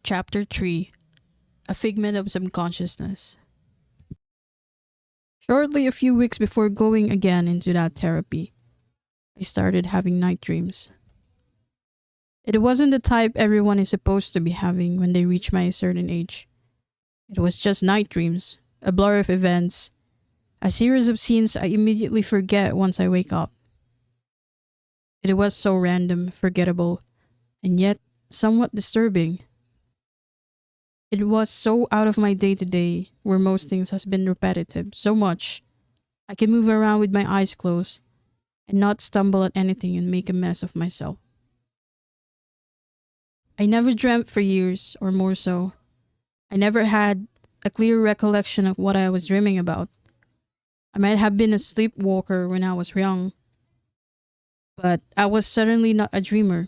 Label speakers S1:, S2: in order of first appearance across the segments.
S1: Chapter 3, A Figment of Subconsciousness. Shortly a few weeks before going again into that therapy, I started having night dreams. It wasn't the type everyone is supposed to be having when they reach my certain age. It was just night dreams, a blur of events, a series of scenes I immediately forget once I wake up. It was so random, forgettable, and yet somewhat disturbing. It was so out of my day to day, where most things has been repetitive, so much I can move around with my eyes closed and not stumble at anything and make a mess of myself. I never dreamt for years, or more so. I never had a clear recollection of what I was dreaming about. I might have been a sleepwalker when I was young, but I was certainly not a dreamer.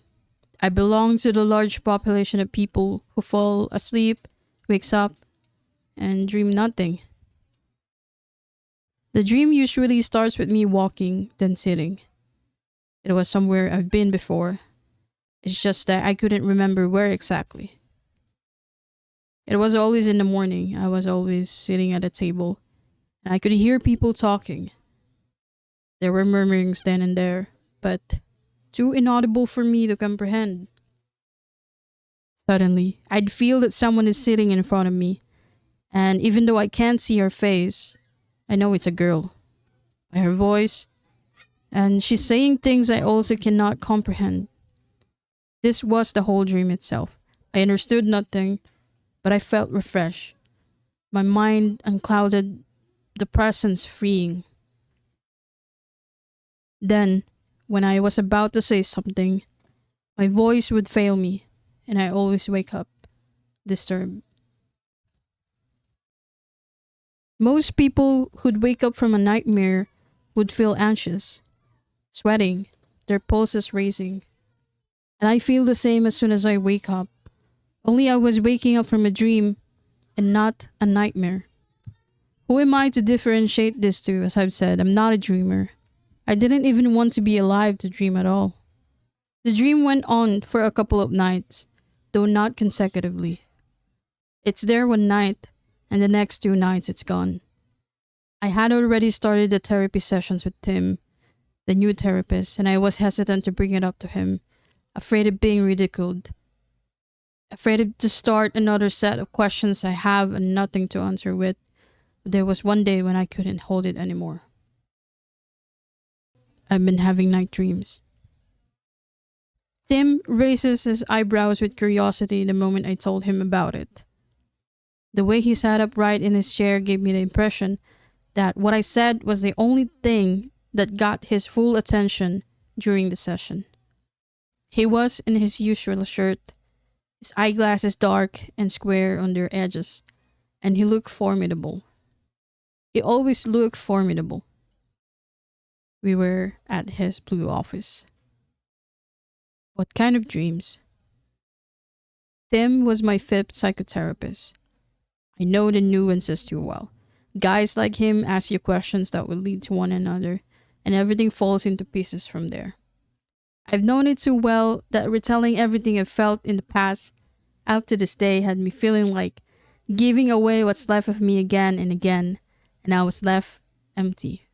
S1: I belonged to the large population of people who fall asleep, wakes up, and dream nothing. The dream usually starts with me walking, then sitting. It was somewhere I've been before. It's just that I couldn't remember where exactly. It was always in the morning. I was always sitting at a table, and I could hear people talking. There were murmurings then and there, but too inaudible for me to comprehend. Suddenly, I'd feel that someone is sitting in front of me, and even though I can't see her face, I know it's a girl. By her voice, and she's saying things I also cannot comprehend. This was the whole dream itself. I understood nothing, but I felt refreshed. My mind unclouded, the presence freeing. Then, when I was about to say something, my voice would fail me, and I always wake up disturbed. Most people who'd wake up from a nightmare would feel anxious, sweating, their pulses racing. And I feel the same as soon as I wake up. Only I was waking up from a dream and not a nightmare. Who am I to differentiate this two? As I've said, I'm not a dreamer. I didn't even want to be alive to dream at all. The dream went on for a couple of nights, though not consecutively. It's there one night, and the next 2 nights it's gone. I had already started the therapy sessions with Tim, the new therapist, and I was hesitant to bring it up to him, afraid of being ridiculed, to start another set of questions I have and nothing to answer with. But there was one day when I couldn't hold it anymore. I've been having night dreams. Tim raises his eyebrows with curiosity the moment I told him about it. The way he sat upright in his chair gave me the impression that what I said was the only thing that got his full attention during the session. He was in his usual shirt, his eyeglasses dark and square on their edges, and he looked formidable. He always looked formidable. We were at his blue office. What kind of dreams? Tim was my 5th psychotherapist. I know the nuances too well. Guys like him ask you questions that will lead to one another, and everything falls into pieces from there. I've known it too well that retelling everything I've felt in the past out to this day had me feeling like giving away what's left of me again and again, and I was left empty.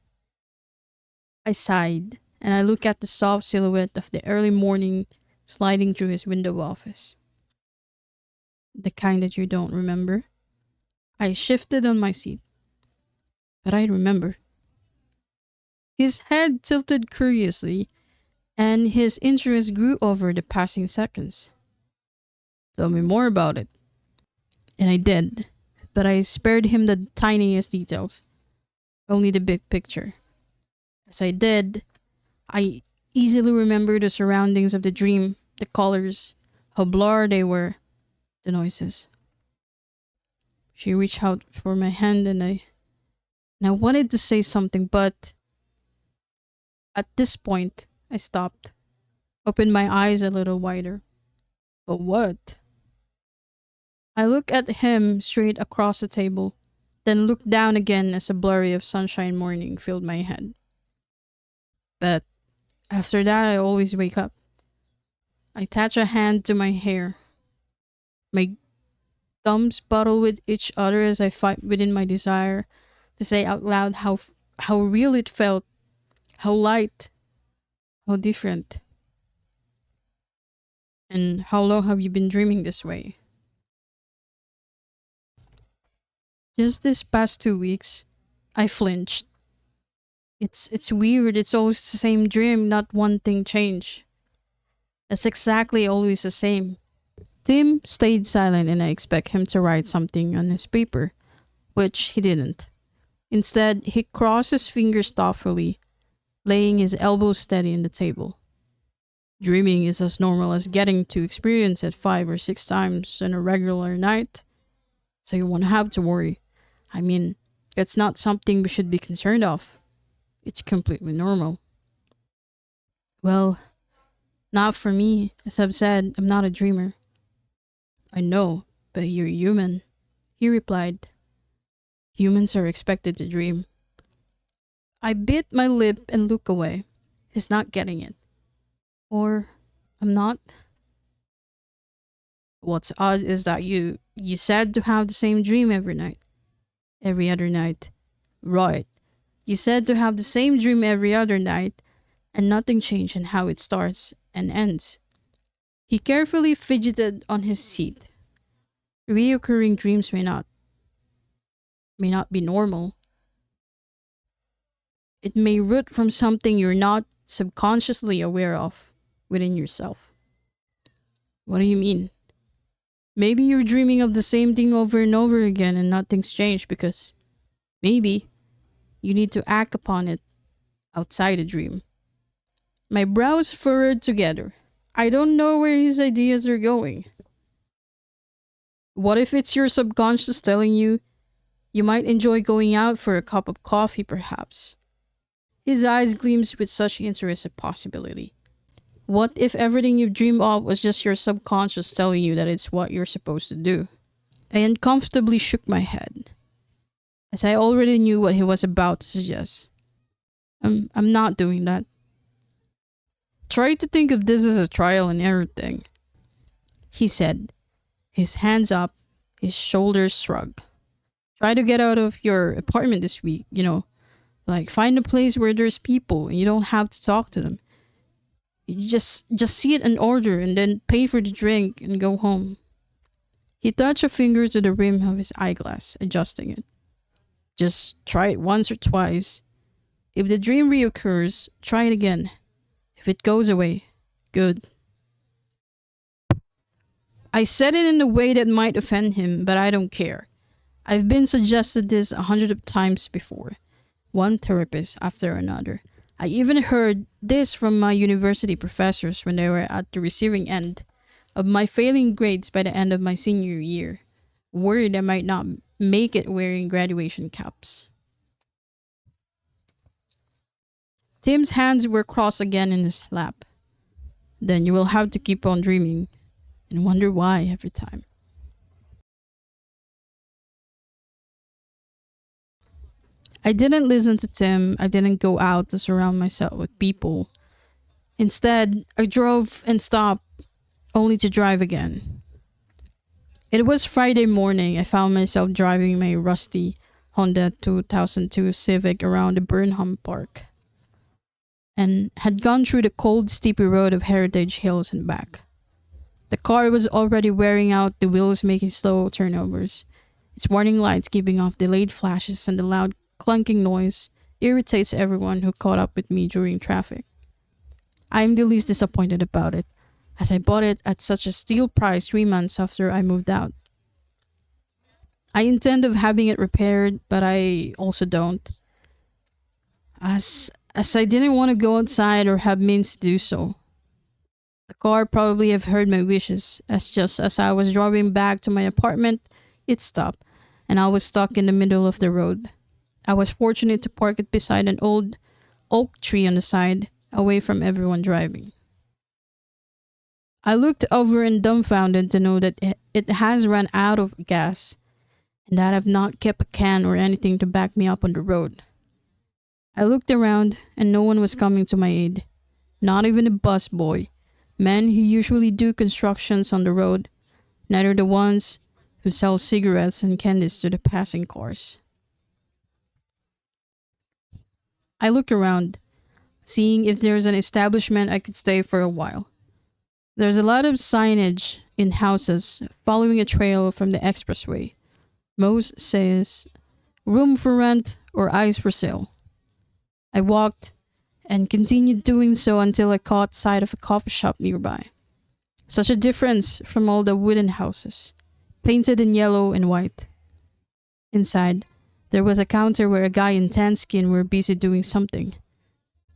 S1: I sighed, and I looked at the soft silhouette of the early morning sliding through his window office. The kind that you don't remember? I shifted on my seat. But I remember. His head tilted curiously, and his interest grew over the passing seconds. Tell me more about it. And I did, but I spared him the tiniest details, only the big picture. As I did, I easily remembered the surroundings of the dream, the colors, how blurred they were, the noises. She reached out for my hand and I wanted to say something, but at this point, I stopped, opened my eyes a little wider. But what? I looked at him straight across the table, then looked down again as a blurry of sunshine morning filled my head. But after that, I always wake up. I attach a hand to my hair. My Thumbs battle with each other as I fight within my desire to say out loud how real it felt, how light, how different. And how long have you been dreaming this way? Just this past 2 weeks, I flinched. It's weird. It's always the same dream, not one thing changed. It's exactly always the same. Tim stayed silent and I expect him to write something on his paper, which he didn't. Instead, he crossed his fingers thoughtfully, laying his elbows steady on the table. Dreaming is as normal as getting to experience it 5 or 6 times in a regular night, so you won't have to worry. I mean, it's not something we should be concerned of. It's completely normal. Well, not for me. As I've said, I'm not a dreamer. I know, but you're human, he replied. Humans are expected to dream. I bit my lip and looked away. He's not getting it. Or I'm not. What's odd is that you said to have the same dream every night. Every other night. Right. You said to have the same dream every other night, and nothing changed in how it starts and ends. He carefully fidgeted on his seat. Reoccurring dreams may not be normal. It may root from something you're not subconsciously aware of within yourself. What do you mean? Maybe you're dreaming of the same thing over and over again and nothing's changed because maybe you need to act upon it outside a dream. My brows furrowed together. I don't know where his ideas are going. What if it's your subconscious telling you you might enjoy going out for a cup of coffee, perhaps? His eyes gleamed with such interesting possibility. What if everything you dream of was just your subconscious telling you that it's what you're supposed to do? I uncomfortably shook my head, as I already knew what he was about to suggest. I'm not doing that. Try to think of this as a trial and error thing, he said, his hands up, his shoulders shrugged. Try to get out of your apartment this week, like find a place where there's people and you don't have to talk to them. You just see it and order and then pay for the drink and go home. He touched a finger to the rim of his eyeglass, adjusting it. Just try it once or twice. If the dream reoccurs, try it again. If it goes away, good. I said it in a way that might offend him, but I don't care. I've been suggested this 100 times before. One therapist after another. I even heard this from my university professors when they were at the receiving end of my failing grades by the end of my senior year, worried I might not make it wearing graduation caps. Tim's hands were crossed again in his lap. Then you will have to keep on dreaming and wonder why every time. I didn't listen to Tim. I didn't go out to surround myself with people. Instead, I drove and stopped, only to drive again. It was Friday morning. I found myself driving my rusty Honda 2002 Civic around the Burnham Park and had gone through the cold, steepy road of Heritage Hills and back. The car was already wearing out, the wheels making slow turnovers. Its warning lights giving off delayed flashes, and the loud clunking noise irritates everyone who caught up with me during traffic. I am the least disappointed about it, as I bought it at such a steal price 3 months after I moved out. I intend of having it repaired, but I also don't, as I didn't want to go outside or have means to do so. The car probably have heard my wishes, as just as I was driving back to my apartment, it stopped, and I was stuck in the middle of the road. I was fortunate to park it beside an old oak tree on the side, away from everyone driving. I looked over and dumbfounded to know that it has run out of gas, and that I've not kept a can or anything to back me up on the road. I looked around, and no one was coming to my aid. Not even a bus boy, men who usually do constructions on the road, neither the ones who sells cigarettes and candies to the passing cars. I looked around, seeing if there's an establishment I could stay for a while. There's a lot of signage in houses following a trail from the expressway. Most says room for rent or eyes for sale. I walked and continued doing so until I caught sight of a coffee shop nearby. Such a difference from all the wooden houses, painted in yellow and white. Inside, there was a counter where a guy in tan skin were busy doing something,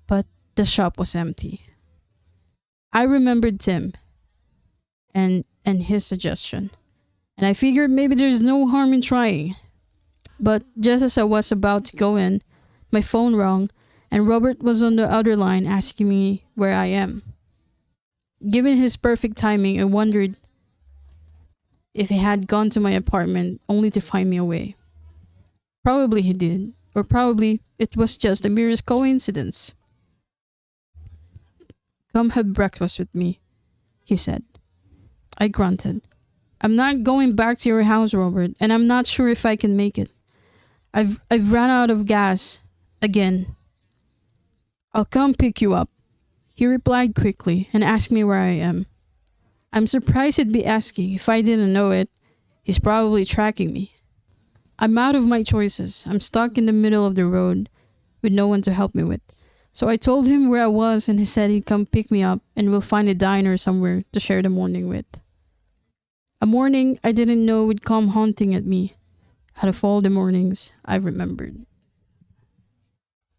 S1: but the shop was empty. I remembered Tim and his suggestion, and I figured maybe there's no harm in trying. But just as I was about to go in, my phone rang and Robert was on the other line asking me where I am. Given his perfect timing, I wondered if he had gone to my apartment only to find me away. Probably he did, or probably it was just the merest coincidence. "Come have breakfast with me," he said. I grunted. "I'm not going back to your house, Robert, and I'm not sure if I can make it. I've run out of gas again." "I'll come pick you up," he replied quickly and asked me where I am. I'm surprised he'd be asking. If I didn't know it, he's probably tracking me. I'm out of my choices. I'm stuck in the middle of the road with no one to help me with. So I told him where I was and he said he'd come pick me up and we'll find a diner somewhere to share the morning with. A morning I didn't know would come haunting at me, out of all the mornings I've remembered.